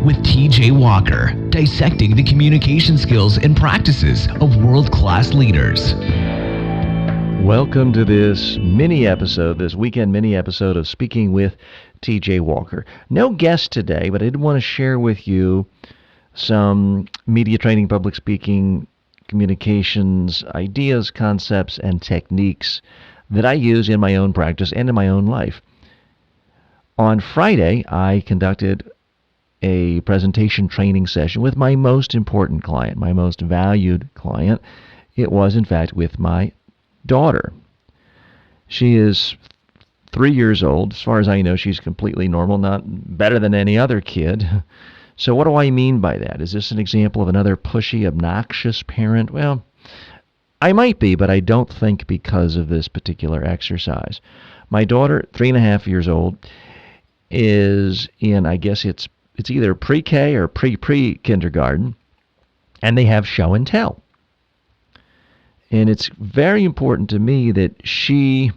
with TJ Walker, dissecting the communication skills and practices of world-class leaders. Welcome to this weekend mini episode of Speaking with TJ Walker. No guest today, but I did want to share with you some media training, public speaking, communications, ideas, concepts, and techniques that I use in my own practice and in my own life. On Friday, I conducted a presentation training session with my most important client, my most valued client. It was, in fact, with my daughter. She is 3 years old. As far as I know, she's completely normal, not better than any other kid. So what do I mean by that? Is this an example of another pushy, obnoxious parent? Well, I might be, but I don't think because of this particular exercise. My daughter, 3.5 years old, is in, I guess it's either pre-K or pre-kindergarten, and they have show and tell. And it's very important to me that she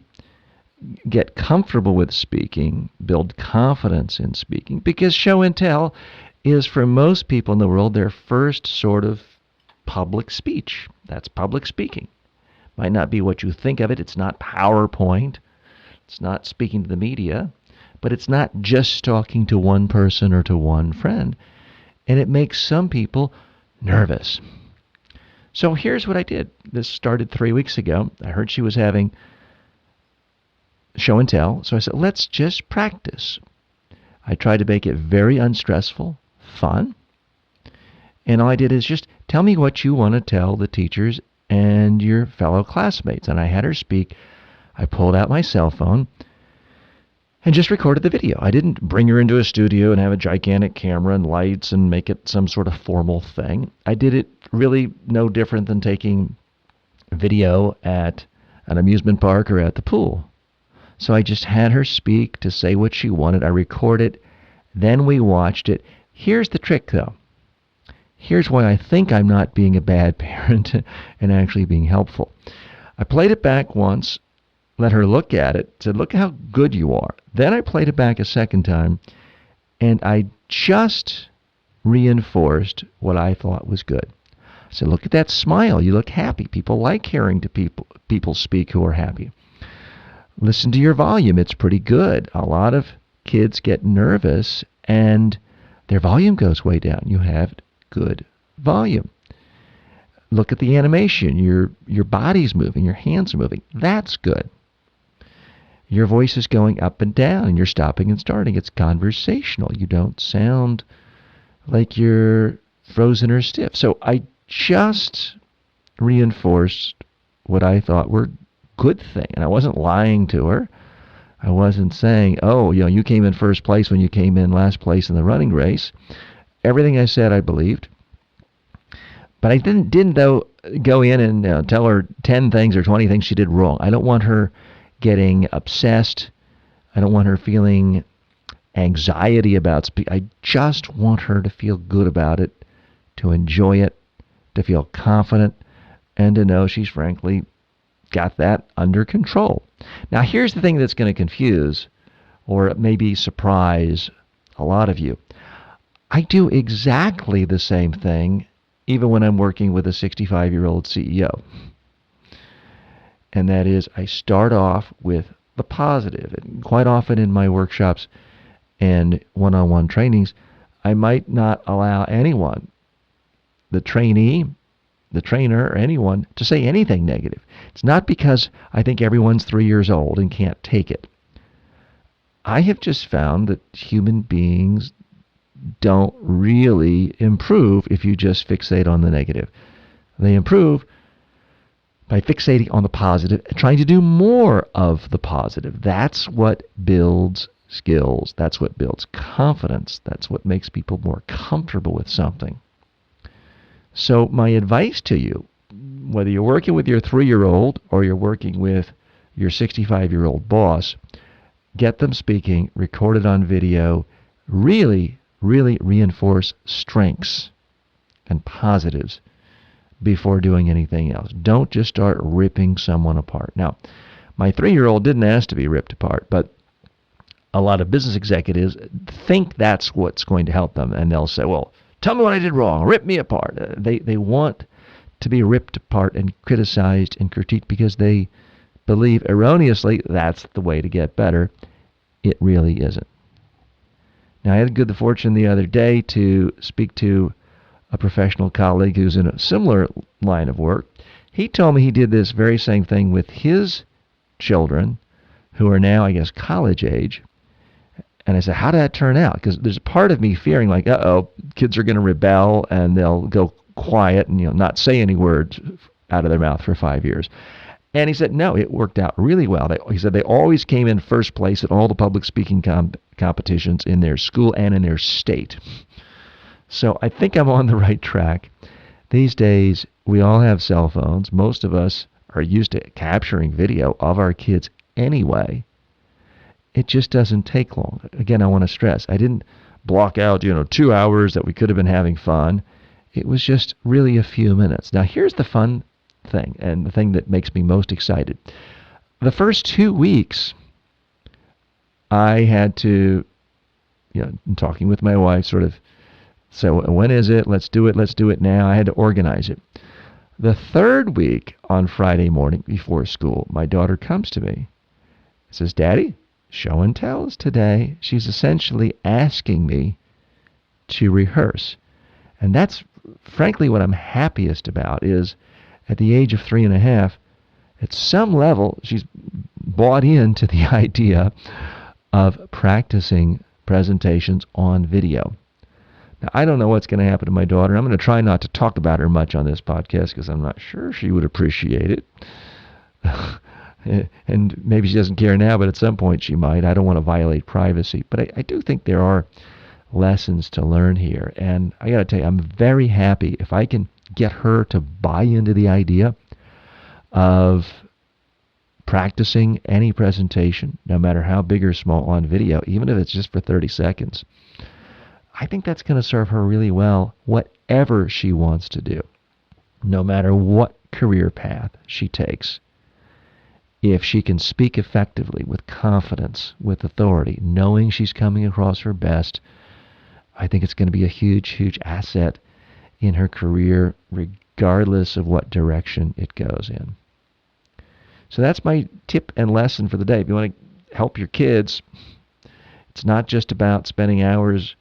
get comfortable with speaking, build confidence in speaking, because show and tell is, for most people in the world, their first sort of public speech. That's public speaking. Might not be what you think of it. It's not PowerPoint. It's not speaking to the media. But it's not just talking to one person or to one friend. And it makes some people nervous. So here's what I did. This started 3 weeks ago. I heard she was having show and tell. So I said, let's just practice. I tried to make it very unstressful, fun. And all I did is just tell me what you want to tell the teachers and your fellow classmates. And I had her speak. I pulled out my cell phone and just recorded the video. I didn't bring her into a studio and have a gigantic camera and lights and make it some sort of formal thing. I did it really no different than taking video at an amusement park or at the pool. So I just had her speak to say what she wanted. I recorded, then we watched it. Here's the trick, though. Here's why I think I'm not being a bad parent and actually being helpful. I played it back once, let her look at it, said, look how good you are. Then I played it back a second time, and I just reinforced what I thought was good. I said, look at that smile. You look happy. People like hearing to people speak who are happy. Listen to your volume. It's pretty good. A lot of kids get nervous, and their volume goes way down. You have good volume. Look at the animation. Your body's moving. Your hands are moving. That's good. Your voice is going up and down, and you're stopping and starting. It's conversational. You don't sound like you're frozen or stiff. So I just reinforced what I thought were good things. And I wasn't lying to her. I wasn't saying, oh, you came in first place when you came in last place in the running race. Everything I said, I believed. But I didn't though, go in and tell her 10 things or 20 things she did wrong. I don't want her getting obsessed. I don't want her feeling anxiety about speaking. I just want her to feel good about it, to enjoy it, to feel confident, and to know she's frankly got that under control. Now, here's the thing that's going to confuse or maybe surprise a lot of you. I do exactly the same thing even when I'm working with a 65-year-old CEO. And that is, I start off with the positive. And quite often in my workshops and one-on-one trainings, I might not allow anyone, the trainee, the trainer, or anyone, to say anything negative. It's not because I think everyone's 3 years old and can't take it. I have just found that human beings don't really improve if you just fixate on the negative. They improve by fixating on the positive and trying to do more of the positive. That's what builds skills. That's what builds confidence. That's what makes people more comfortable with something. So my advice to you, whether you're working with your 3-year-old or you're working with your 65-year-old boss, get them speaking, record it on video, really reinforce strengths and positives before doing anything else. Don't just start ripping someone apart. Now, my 3-year-old didn't ask to be ripped apart, but a lot of business executives think that's what's going to help them, and they'll say, well, tell me what I did wrong, rip me apart. They want to be ripped apart and criticized and critiqued because they believe erroneously that's the way to get better. It really isn't. Now, I had the fortune the other day to speak to a professional colleague who's in a similar line of work. He told me he did this very same thing with his children, who are now, I guess, college age. And I said, how did that turn out? Because there's a part of me fearing like, kids are going to rebel and they'll go quiet and not say any words out of their mouth for 5 years. And he said, no, it worked out really well. He said they always came in first place at all the public speaking competitions in their school and in their state. So I think I'm on the right track. These days, we all have cell phones. Most of us are used to capturing video of our kids anyway. It just doesn't take long. Again, I want to stress, I didn't block out, 2 hours that we could have been having fun. It was just really a few minutes. Now, here's the fun thing, and the thing that makes me most excited. The first 2 weeks, I had to, talking with my wife, sort of say, when is it? Let's do it now. I had to organize it. The third week, on Friday morning before school, my daughter comes to me and says, Daddy, show and tell is today. She's essentially asking me to rehearse. And that's frankly what I'm happiest about, is at the age of 3.5, at some level, she's bought into the idea of practicing presentations on video. Now, I don't know what's going to happen to my daughter. I'm going to try not to talk about her much on this podcast because I'm not sure she would appreciate it. And maybe she doesn't care now, but at some point she might. I don't want to violate privacy. But I do think there are lessons to learn here. And I got to tell you, I'm very happy if I can get her to buy into the idea of practicing any presentation, no matter how big or small, on video, even if it's just for 30 seconds. I think that's going to serve her really well, whatever she wants to do, no matter what career path she takes. If she can speak effectively, with confidence, with authority, knowing she's coming across her best, I think it's going to be a huge, huge asset in her career, regardless of what direction it goes in. So that's my tip and lesson for the day. If you want to help your kids, it's not just about spending hours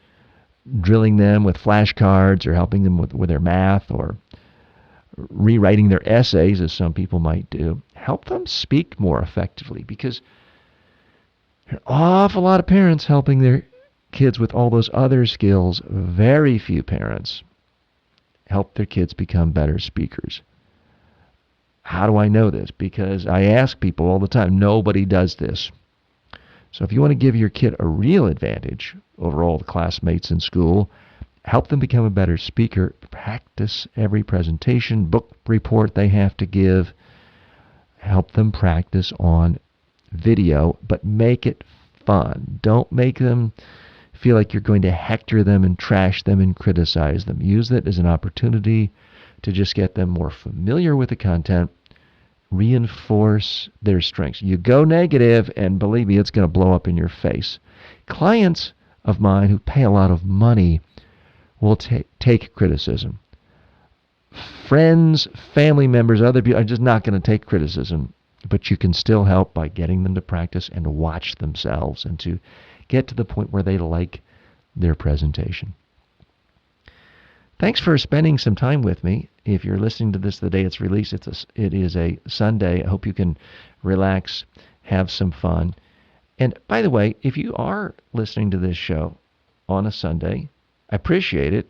drilling them with flashcards or helping them with their math or rewriting their essays, as some people might do. Help them speak more effectively, because there are an awful lot of parents helping their kids with all those other skills. Very few parents help their kids become better speakers. How do I know this? Because I ask people all the time. Nobody does this. So if you want to give your kid a real advantage over all the classmates in school, help them become a better speaker. Practice every presentation, book report they have to give. Help them practice on video, but make it fun. Don't make them feel like you're going to hector them and trash them and criticize them. Use it as an opportunity to just get them more familiar with the content, reinforce their strengths. You go negative, and believe me, it's going to blow up in your face. Clients of mine who pay a lot of money will take criticism. Friends, family members, other people are just not going to take criticism, but you can still help by getting them to practice and watch themselves and to get to the point where they like their presentation. Thanks for spending some time with me. If you're listening to this the day it's released, it is a Sunday. I hope you can relax, have some fun. And by the way, if you are listening to this show on a Sunday, I appreciate it.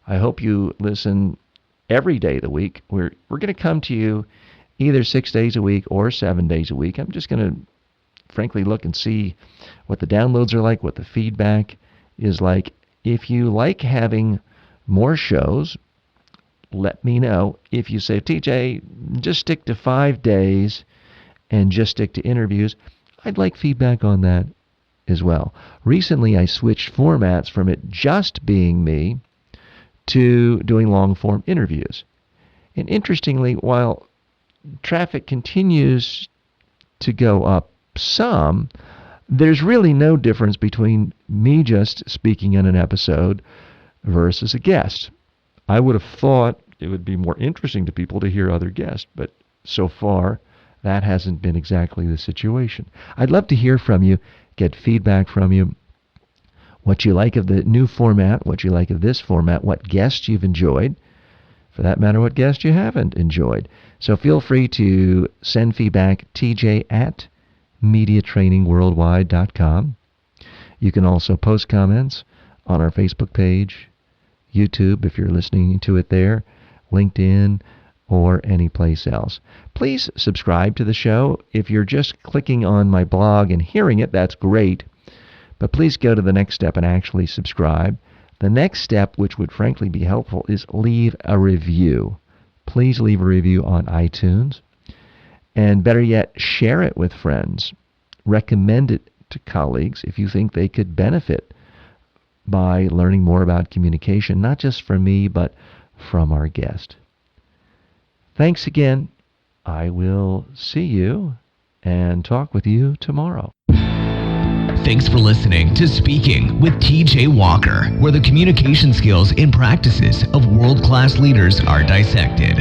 I hope you listen every day of the week. We're going to come to you either 6 days a week or 7 days a week. I'm just going to frankly look and see what the downloads are like, what the feedback is like. If you like having more shows, let me know. If you say, TJ, just stick to 5 days and just stick to interviews, I'd like feedback on that as well. Recently, I switched formats from it just being me to doing long-form interviews. And interestingly, while traffic continues to go up some, there's really no difference between me just speaking in an episode versus a guest. I would have thought it would be more interesting to people to hear other guests, but so far, that hasn't been exactly the situation. I'd love to hear from you, get feedback from you, what you like of the new format, what you like of this format, what guests you've enjoyed, for that matter, what guests you haven't enjoyed. So feel free to send feedback, tj@mediatrainingworldwide.com. You can also post comments on our Facebook page, YouTube if you're listening to it there, LinkedIn, or any place else. Please subscribe to the show. If you're just clicking on my blog and hearing it, that's great. But please go to the next step and actually subscribe. The next step, which would frankly be helpful, is leave a review. Please leave a review on iTunes. And better yet, share it with friends. Recommend it to colleagues if you think they could benefit by learning more about communication, not just from me, but from our guest. Thanks again. I will see you and talk with you tomorrow. Thanks for listening to Speaking with TJ Walker, where the communication skills and practices of world-class leaders are dissected.